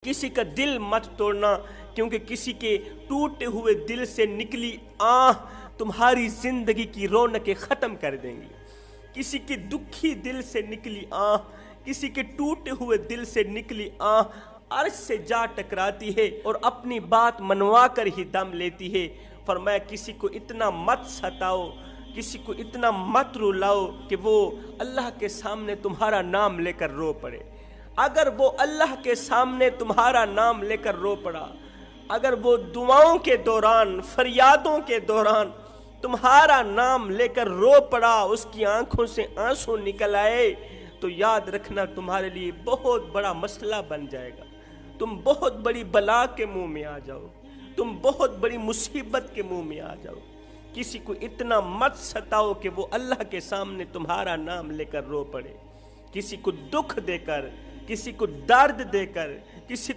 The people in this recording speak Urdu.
کسی کا دل مت توڑنا، کیونکہ کسی کے ٹوٹے ہوئے دل سے نکلی آہ تمہاری زندگی کی رونقیں ختم کر دیں گی۔ کسی کے دکھی دل سے نکلی آہ، کسی کے ٹوٹے ہوئے دل سے نکلی آہ عرش سے جا ٹکراتی ہے اور اپنی بات منوا کر ہی دم لیتی ہے۔ فرمایا کسی کو اتنا مت ستاؤ، کسی کو اتنا مت رلاؤ کہ وہ اللہ کے سامنے تمہارا نام لے کر رو پڑے۔ اگر وہ اللہ کے سامنے تمہارا نام لے کر رو پڑا، اگر وہ دعاؤں کے دوران، فریادوں کے دوران تمہارا نام لے کر رو پڑا، اس کی آنکھوں سے آنسو نکل آئے، تو یاد رکھنا تمہارے لیے بہت بڑا مسئلہ بن جائے گا۔ تم بہت بڑی بلا کے منہ میں آ جاؤ، تم بہت بڑی مصیبت کے منہ میں آ جاؤ۔ کسی کو اتنا مت ستاؤ کہ وہ اللہ کے سامنے تمہارا نام لے کر رو پڑے۔ کسی کو دکھ دے کر، کسی کو درد دے کر، کسی